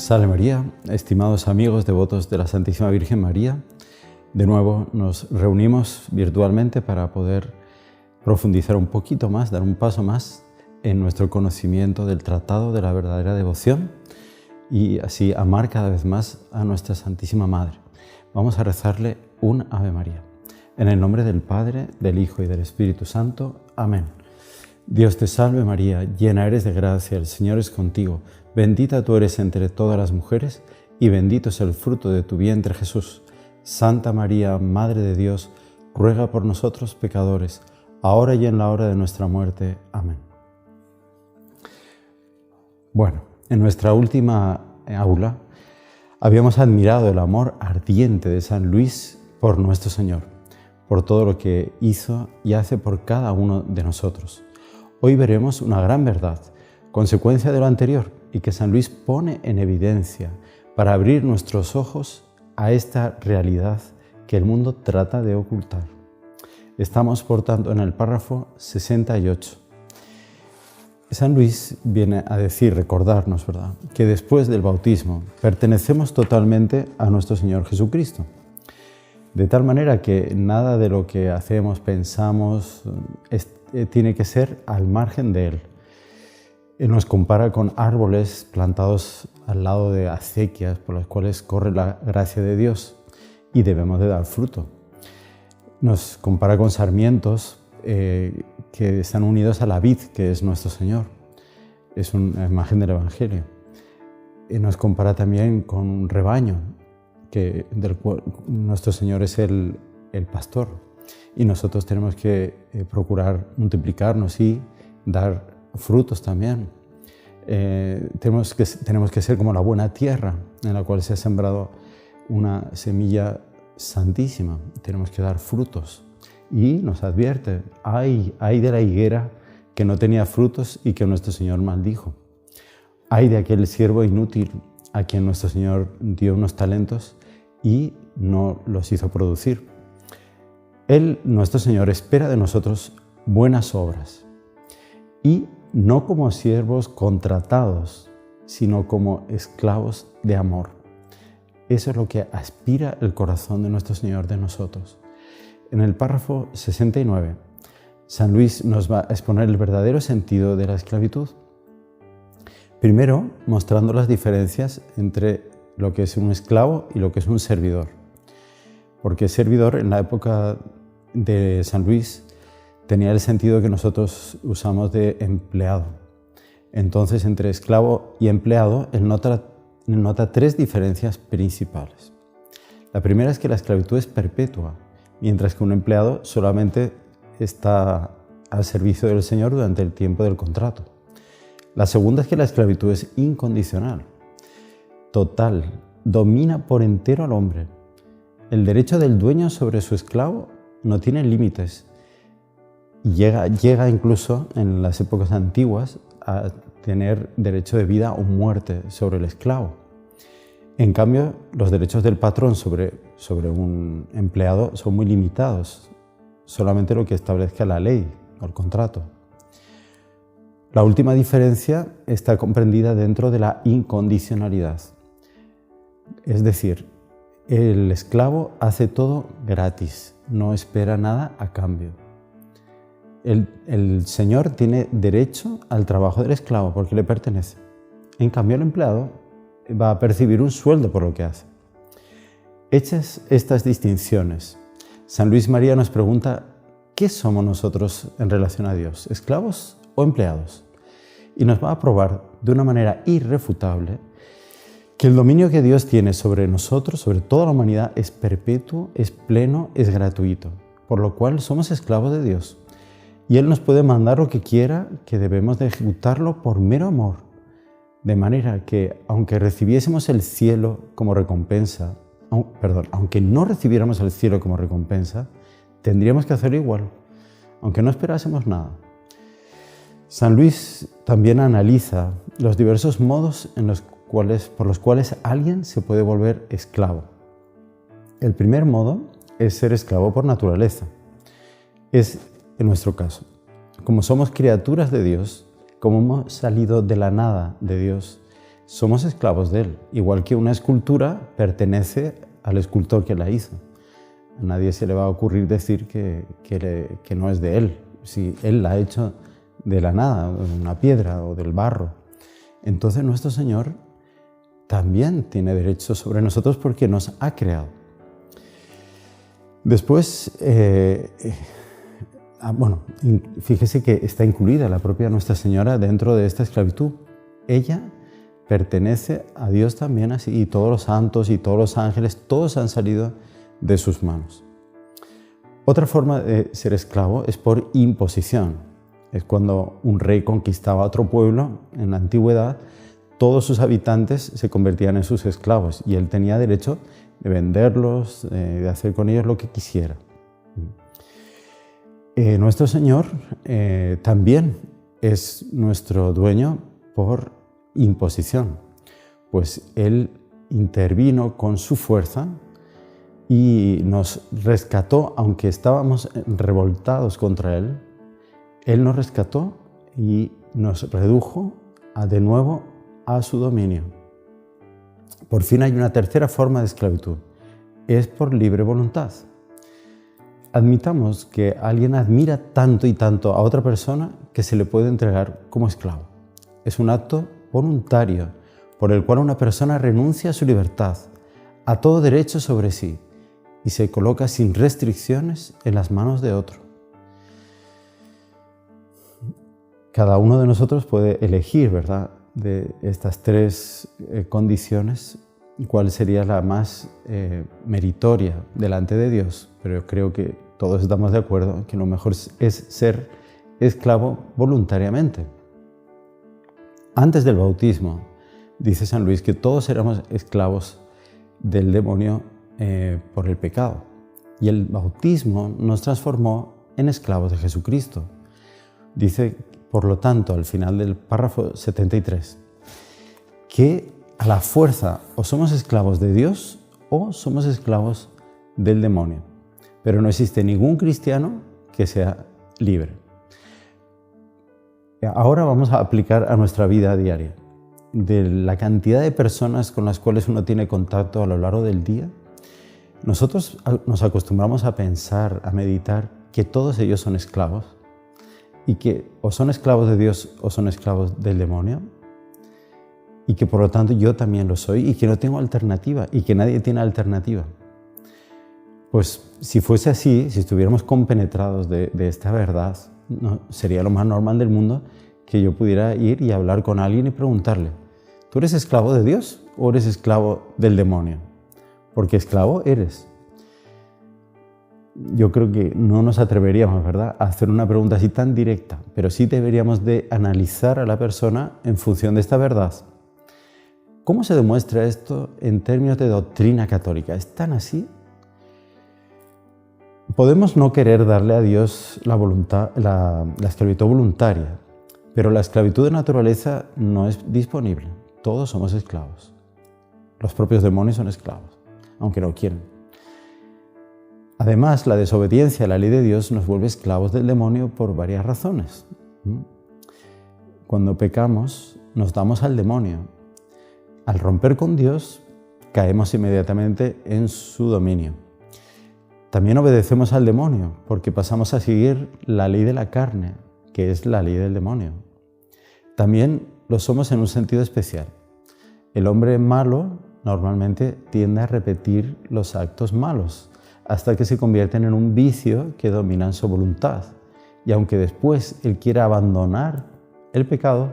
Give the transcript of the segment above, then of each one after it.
Salve María, estimados amigos devotos de la Santísima Virgen María. De nuevo nos reunimos virtualmente para poder profundizar un poquito más, dar un paso más en nuestro conocimiento del Tratado de la Verdadera Devoción y así amar cada vez más a nuestra Santísima Madre. Vamos a rezarle un Ave María. En el nombre del Padre, del Hijo y del Espíritu Santo. Amén. Dios te salve María, llena eres de gracia, el Señor es contigo. Bendita tú eres entre todas las mujeres y bendito es el fruto de tu vientre Jesús. Santa María, Madre de Dios, ruega por nosotros pecadores, ahora y en la hora de nuestra muerte. Amén. Bueno, en nuestra última aula habíamos admirado el amor ardiente de San Luis por nuestro Señor, por todo lo que hizo y hace por cada uno de nosotros. Hoy veremos una gran verdad, consecuencia de lo anterior, y que San Luis pone en evidencia para abrir nuestros ojos a esta realidad que el mundo trata de ocultar. Estamos, por tanto, en el párrafo 68. San Luis viene a decir, recordarnos, ¿verdad?, que después del bautismo pertenecemos totalmente a nuestro Señor Jesucristo. De tal manera que nada de lo que hacemos, pensamos, tiene que ser al margen de Él. Él nos compara con árboles plantados al lado de acequias por las cuales corre la gracia de Dios y debemos de dar fruto. Nos compara con sarmientos que están unidos a la vid, que es nuestro Señor. Es una imagen del Evangelio. Nos compara también con un rebaño, del cual nuestro Señor es el pastor. Y nosotros tenemos que procurar multiplicarnos y dar frutos también. Tenemos que ser como la buena tierra en la cual se ha sembrado una semilla santísima. Tenemos que dar frutos. Y nos advierte, ay de la higuera que no tenía frutos y que nuestro Señor maldijo. Ay de aquel siervo inútil a quien nuestro Señor dio unos talentos y no los hizo producir. Él, nuestro Señor, espera de nosotros buenas obras y no como siervos contratados, sino como esclavos de amor. Eso es lo que aspira el corazón de nuestro Señor de nosotros. En el párrafo 69, San Luis nos va a exponer el verdadero sentido de la esclavitud. Primero, mostrando las diferencias entre lo que es un esclavo y lo que es un servidor. Porque servidor en la época de San Luis tenía el sentido que nosotros usamos de empleado. Entonces, entre esclavo y empleado, él nota tres diferencias principales. La primera es que la esclavitud es perpetua, mientras que un empleado solamente está al servicio del Señor durante el tiempo del contrato. La segunda es que la esclavitud es incondicional, total, domina por entero al hombre. El derecho del dueño sobre su esclavo no tiene límites. Llega incluso en las épocas antiguas a tener derecho de vida o muerte sobre el esclavo. En cambio, los derechos del patrón sobre un empleado son muy limitados, solamente lo que establezca la ley o el contrato. La última diferencia está comprendida dentro de la incondicionalidad. Es decir, el esclavo hace todo gratis, no espera nada a cambio. El Señor tiene derecho al trabajo del esclavo porque le pertenece. En cambio, el empleado va a percibir un sueldo por lo que hace. Hechas estas distinciones, San Luis María nos pregunta, ¿qué somos nosotros en relación a Dios? ¿Esclavos o empleados? Y nos va a probar de una manera irrefutable que el dominio que Dios tiene sobre nosotros, sobre toda la humanidad, es perpetuo, es pleno, es gratuito, por lo cual somos esclavos de Dios. Y Él nos puede mandar lo que quiera, que debemos de ejecutarlo por mero amor. De manera que, aunque recibiésemos el cielo como recompensa, aunque no recibiéramos el cielo como recompensa, tendríamos que hacerlo igual, aunque no esperásemos nada. San Luis también analiza los diversos modos por los cuales alguien se puede volver esclavo. El primer modo es ser esclavo por naturaleza. Es en nuestro caso. Como somos criaturas de Dios, como hemos salido de la nada de Dios, somos esclavos de Él. Igual que una escultura pertenece al escultor que la hizo. A nadie se le va a ocurrir decir que no es de Él, si Él la ha hecho de la nada, de una piedra o del barro. Entonces nuestro Señor también tiene derecho sobre nosotros porque nos ha creado. Después, fíjese que está incluida la propia Nuestra Señora dentro de esta esclavitud. Ella pertenece a Dios también así, y todos los santos y todos los ángeles, todos han salido de sus manos. Otra forma de ser esclavo es por imposición. Es cuando un rey conquistaba a otro pueblo en la antigüedad, todos sus habitantes se convertían en sus esclavos y él tenía derecho de venderlos, de hacer con ellos lo que quisiera. Nuestro Señor también es nuestro dueño por imposición, pues Él intervino con su fuerza y nos rescató, aunque estábamos revoltados contra Él. Él nos rescató y nos redujo de nuevo a su dominio. Por fin hay una tercera forma de esclavitud, es por libre voluntad. Admitamos que alguien admira tanto y tanto a otra persona que se le puede entregar como esclavo. Es un acto voluntario por el cual una persona renuncia a su libertad, a todo derecho sobre sí y se coloca sin restricciones en las manos de otro. Cada uno de nosotros puede elegir, ¿verdad?, de estas tres condiciones, cuál sería la más meritoria delante de Dios, pero creo que todos estamos de acuerdo que lo mejor es ser esclavo voluntariamente. Antes del bautismo, dice San Luis que todos éramos esclavos del demonio por el pecado, y el bautismo nos transformó en esclavos de Jesucristo. Dice, por lo tanto, al final del párrafo 73, que a la fuerza o somos esclavos de Dios o somos esclavos del demonio. Pero no existe ningún cristiano que sea libre. Ahora vamos a aplicar a nuestra vida diaria. De la cantidad de personas con las cuales uno tiene contacto a lo largo del día, nosotros nos acostumbramos a pensar, a meditar, que todos ellos son esclavos y que o son esclavos de Dios o son esclavos del demonio, y que por lo tanto yo también lo soy y que no tengo alternativa y que nadie tiene alternativa. Pues si fuese así, si estuviéramos compenetrados de esta verdad, no, sería lo más normal del mundo que yo pudiera ir y hablar con alguien y preguntarle: ¿tú eres esclavo de Dios o eres esclavo del demonio? Porque esclavo eres. Yo creo que no nos atreveríamos, ¿verdad?, a hacer una pregunta así tan directa, pero sí deberíamos de analizar a la persona en función de esta verdad. ¿Cómo se demuestra esto en términos de doctrina católica? ¿Es tan así? Podemos no querer darle a Dios la esclavitud voluntaria, pero la esclavitud de naturaleza no es disponible. Todos somos esclavos. Los propios demonios son esclavos, aunque no quieren. Además, la desobediencia a la ley de Dios nos vuelve esclavos del demonio por varias razones. Cuando pecamos, nos damos al demonio. Al romper con Dios, caemos inmediatamente en su dominio. También obedecemos al demonio porque pasamos a seguir la ley de la carne, que es la ley del demonio. También lo somos en un sentido especial. El hombre malo normalmente tiende a repetir los actos malos hasta que se convierten en un vicio que domina su voluntad. Y aunque después él quiera abandonar el pecado,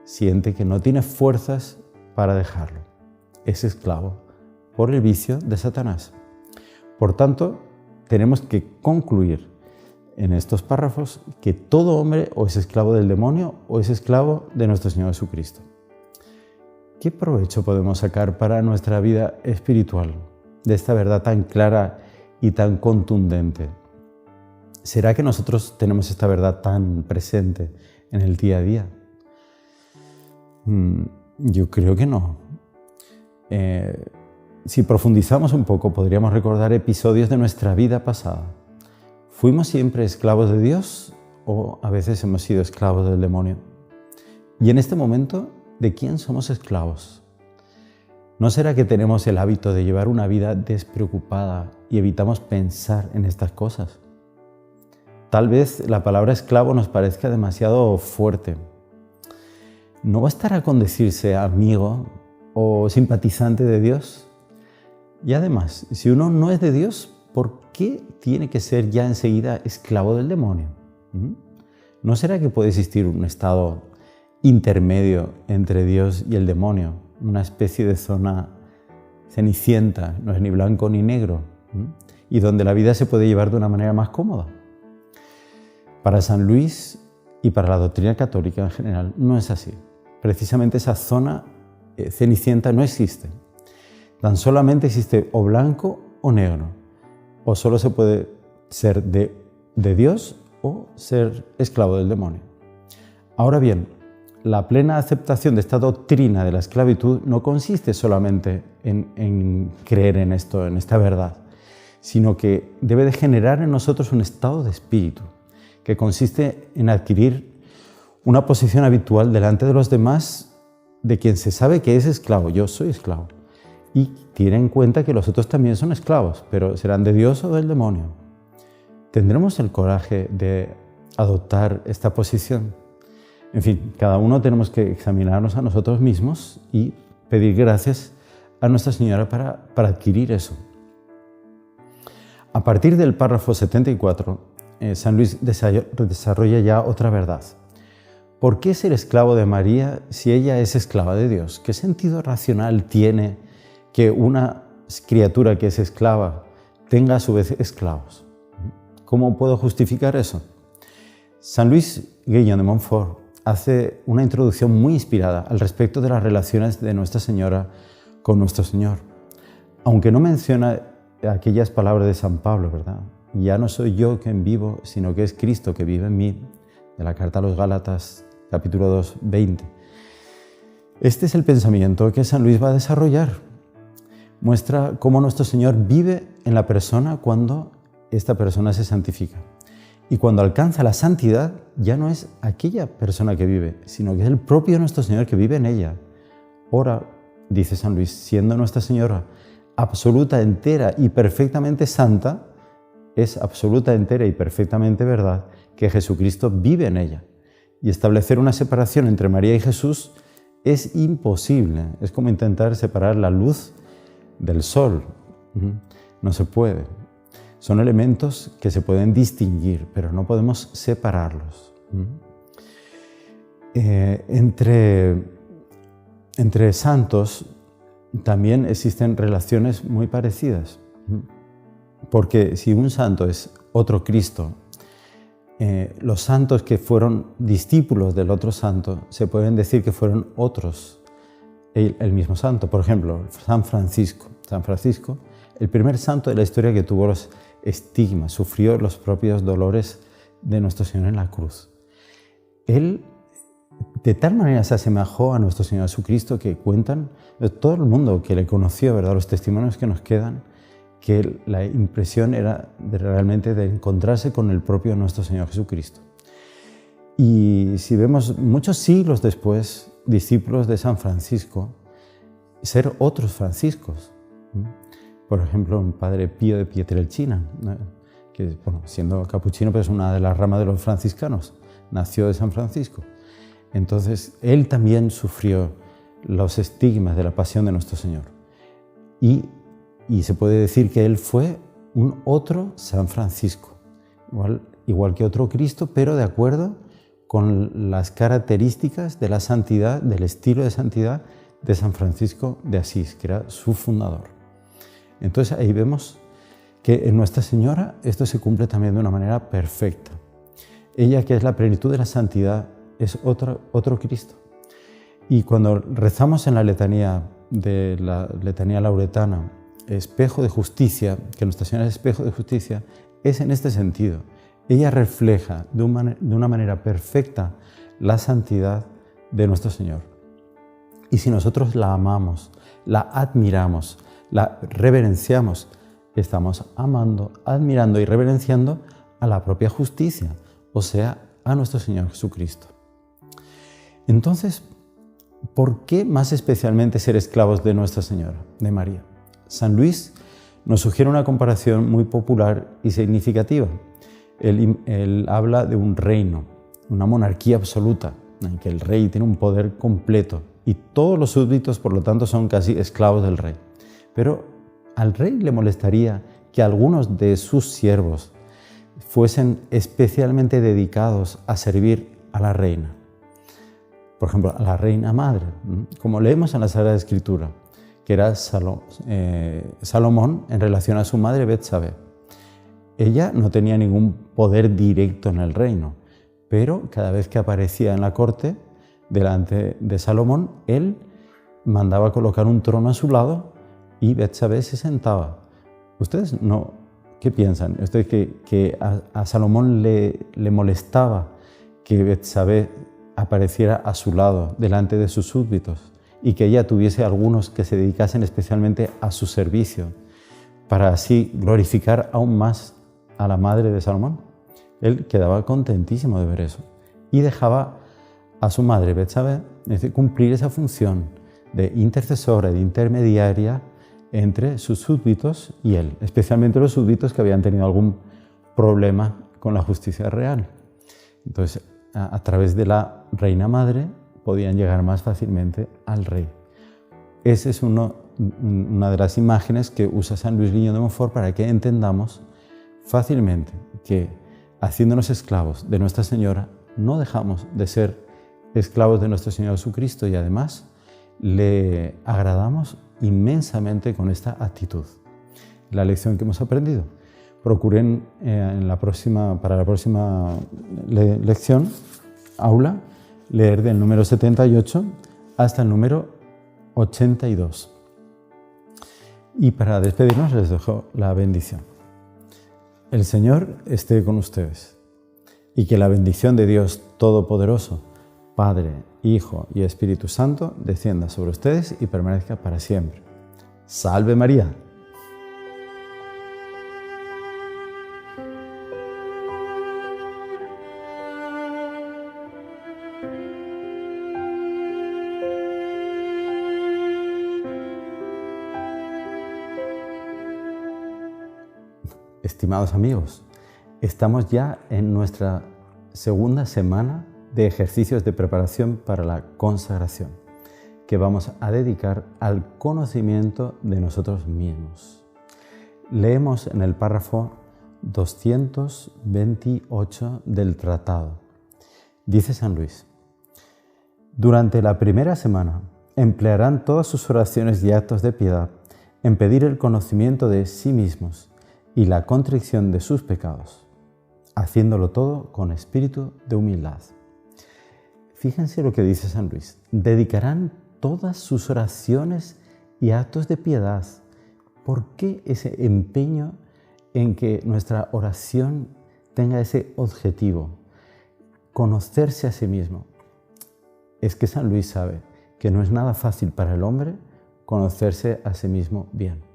siente que no tiene fuerzas para dejarlo. Es esclavo por el vicio de Satanás. Por tanto, tenemos que concluir en estos párrafos que todo hombre o es esclavo del demonio o es esclavo de nuestro Señor Jesucristo. ¿Qué provecho podemos sacar para nuestra vida espiritual de esta verdad tan clara y tan contundente? ¿Será que nosotros tenemos esta verdad tan presente en el día a día? Yo creo que no. Si profundizamos un poco, podríamos recordar episodios de nuestra vida pasada. ¿Fuimos siempre esclavos de Dios o a veces hemos sido esclavos del demonio? Y en este momento, ¿de quién somos esclavos? ¿No será que tenemos el hábito de llevar una vida despreocupada y evitamos pensar en estas cosas? Tal vez la palabra esclavo nos parezca demasiado fuerte. ¿No bastará con decirse amigo o simpatizante de Dios? Y además, si uno no es de Dios, ¿por qué tiene que ser ya enseguida esclavo del demonio? ¿No será que puede existir un estado intermedio entre Dios y el demonio? Una especie de zona cenicienta, no es ni blanco ni negro, y donde la vida se puede llevar de una manera más cómoda. Para San Luis y para la doctrina católica en general no es así. Precisamente esa zona cenicienta no existe. Tan solamente existe o blanco o negro. O solo se puede ser de Dios o ser esclavo del demonio. Ahora bien, la plena aceptación de esta doctrina de la esclavitud no consiste solamente en creer en esto, en esta verdad, sino que debe de generar en nosotros un estado de espíritu, que consiste en adquirir una posición habitual delante de los demás de quien se sabe que es esclavo. Yo soy esclavo. Y tiene en cuenta que los otros también son esclavos, pero serán de Dios o del demonio. ¿Tendremos el coraje de adoptar esta posición? En fin, cada uno tenemos que examinarnos a nosotros mismos y pedir gracias a Nuestra Señora para adquirir eso. A partir del párrafo 74, San Luis desarrolla ya otra verdad. ¿Por qué ser esclavo de María si ella es esclava de Dios? ¿Qué sentido racional tiene que una criatura que es esclava tenga a su vez esclavos? ¿Cómo puedo justificar eso? San Luis Guillón de Montfort hace una introducción muy inspirada al respecto de las relaciones de Nuestra Señora con nuestro Señor. Aunque no menciona aquellas palabras de San Pablo, ¿verdad? Ya no soy yo quien vivo, sino que es Cristo que vive en mí, de la carta a los Gálatas, capítulo 2, 20. Este es el pensamiento que San Luis va a desarrollar. Muestra cómo nuestro Señor vive en la persona cuando esta persona se santifica. Y cuando alcanza la santidad, ya no es aquella persona que vive, sino que es el propio nuestro Señor que vive en ella. Ahora, dice San Luis, siendo Nuestra Señora absoluta, entera y perfectamente santa, es absoluta, entera y perfectamente verdad que Jesucristo vive en ella. Y establecer una separación entre María y Jesús es imposible. Es como intentar separar la luz del sol. No se puede. Son elementos que se pueden distinguir, pero no podemos separarlos. Entre santos también existen relaciones muy parecidas. Porque si un santo es otro Cristo, los santos que fueron discípulos del otro santo se pueden decir que fueron otros, el mismo santo. Por ejemplo, San Francisco. San Francisco, el primer santo de la historia que tuvo los estigmas, sufrió los propios dolores de nuestro Señor en la cruz. Él de tal manera se asemejó a nuestro Señor Jesucristo que cuentan todo el mundo que le conoció, ¿verdad? Los testimonios que nos quedan, que la impresión era realmente de encontrarse con el propio nuestro Señor Jesucristo. Y si vemos muchos siglos después, discípulos de San Francisco, ser otros franciscos. Por ejemplo, un padre Pío de Pietrelcina, que siendo capuchino, pues es una de las ramas de los franciscanos, nació de San Francisco. Entonces, él también sufrió los estigmas de la pasión de nuestro Señor. Y se puede decir que él fue un otro San Francisco, igual que otro Cristo, pero de acuerdo con las características de la santidad, del estilo de santidad de San Francisco de Asís, que era su fundador. Entonces ahí vemos que en Nuestra Señora esto se cumple también de una manera perfecta. Ella, que es la plenitud de la santidad, es otro Cristo. Y cuando rezamos en la letanía lauretana, espejo de justicia, que Nuestra Señora es espejo de justicia, es en este sentido. Ella refleja de una manera perfecta la santidad de nuestro Señor. Y si nosotros la amamos, la admiramos, la reverenciamos, estamos amando, admirando y reverenciando a la propia justicia, o sea, a nuestro Señor Jesucristo. Entonces, ¿Por qué más especialmente ser esclavos de Nuestra Señora, de María? San Luis nos sugiere una comparación muy popular y significativa. Él habla de un reino, una monarquía absoluta, en que el rey tiene un poder completo y todos los súbditos, por lo tanto, son casi esclavos del rey. Pero al rey le molestaría que algunos de sus siervos fuesen especialmente dedicados a servir a la reina. Por ejemplo, a la reina madre, como leemos en la Sagrada Escritura, que era Salomón en relación a su madre Betsabé. Ella no tenía ningún poder directo en el reino, pero cada vez que aparecía en la corte, delante de Salomón, él mandaba colocar un trono a su lado y Betsabé se sentaba. ¿Ustedes no? ¿Qué piensan? ¿Ustedes que a Salomón le molestaba que Betsabé apareciera a su lado, delante de sus súbditos, y que ella tuviese algunos que se dedicasen especialmente a su servicio, para así glorificar aún más a la madre de Salomón? Él quedaba contentísimo de ver eso y dejaba a su madre Betsabé cumplir esa función de intercesora, de intermediaria entre sus súbditos y él, especialmente los súbditos que habían tenido algún problema con la justicia real. Entonces, a través de la reina madre podían llegar más fácilmente al rey. Esa es una de las imágenes que usa San Luis Guiñón de Montfort para que entendamos fácilmente que, haciéndonos esclavos de Nuestra Señora, no dejamos de ser esclavos de nuestro Señor Jesucristo y además le agradamos inmensamente con esta actitud. La lección que hemos aprendido. Procuren para la próxima lección, aula, leer del número 78 hasta el número 82. Y para despedirnos les dejo la bendición. El Señor esté con ustedes y que la bendición de Dios Todopoderoso, Padre, Hijo y Espíritu Santo, descienda sobre ustedes y permanezca para siempre. ¡Salve María! Estimados amigos, estamos ya en nuestra segunda semana de ejercicios de preparación para la consagración, que vamos a dedicar al conocimiento de nosotros mismos. Leemos en el párrafo 228 del tratado. Dice San Luis: durante la primera semana emplearán todas sus oraciones y actos de piedad en pedir el conocimiento de sí mismos y la contrición de sus pecados, haciéndolo todo con espíritu de humildad. Fíjense lo que dice San Luis: dedicarán todas sus oraciones y actos de piedad. ¿Por qué ese empeño en que nuestra oración tenga ese objetivo? Conocerse a sí mismo. Es que San Luis sabe que no es nada fácil para el hombre conocerse a sí mismo bien.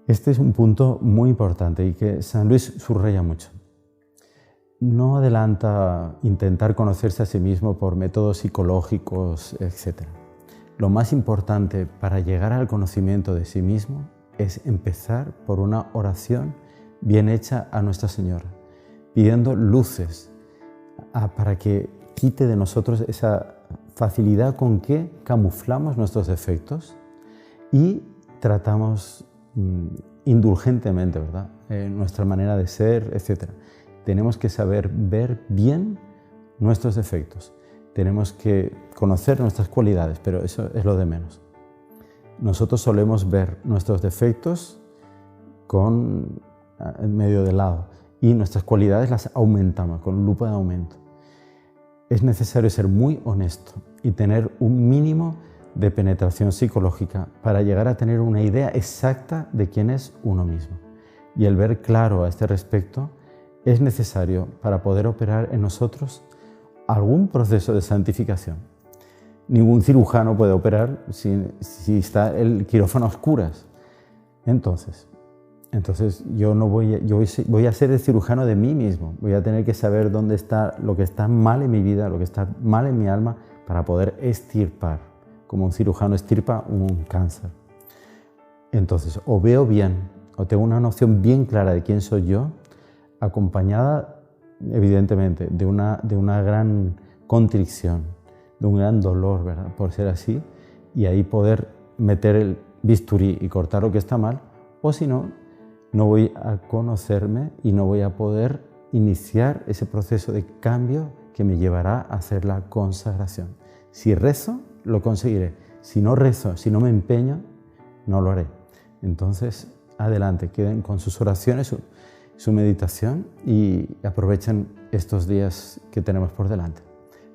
Este es un punto muy importante y que San Luis subraya mucho. No adelanta intentar conocerse a sí mismo por métodos psicológicos, etc. Lo más importante para llegar al conocimiento de sí mismo es empezar por una oración bien hecha a Nuestra Señora, pidiendo luces para que quite de nosotros esa facilidad con que camuflamos nuestros defectos y tratamos indulgentemente, ¿verdad? Nuestra manera de ser, etc. Tenemos que saber ver bien nuestros defectos. Tenemos que conocer nuestras cualidades, pero eso es lo de menos. Nosotros solemos ver nuestros defectos en medio de lado y nuestras cualidades las aumentamos con lupa de aumento. Es necesario ser muy honesto y tener un mínimo de penetración psicológica para llegar a tener una idea exacta de quién es uno mismo. Y el ver claro a este respecto es necesario para poder operar en nosotros algún proceso de santificación. Ningún cirujano puede operar si está el quirófano a oscuras. Entonces yo voy a ser el cirujano de mí mismo. Voy a tener que saber dónde está lo que está mal en mi vida, lo que está mal en mi alma, para poder extirpar, como un cirujano extirpa un cáncer. Entonces, o veo bien, o tengo una noción bien clara de quién soy yo, acompañada, evidentemente, de una gran contrición, de un gran dolor, ¿verdad?, por ser así, y ahí poder meter el bisturí y cortar lo que está mal, o si no, no voy a conocerme y no voy a poder iniciar ese proceso de cambio que me llevará a hacer la consagración. Si rezo, lo conseguiré. Si no rezo, si no me empeño, no lo haré. Entonces, adelante, queden con sus oraciones, su meditación y aprovechen estos días que tenemos por delante.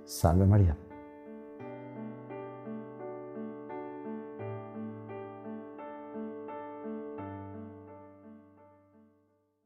Salve María.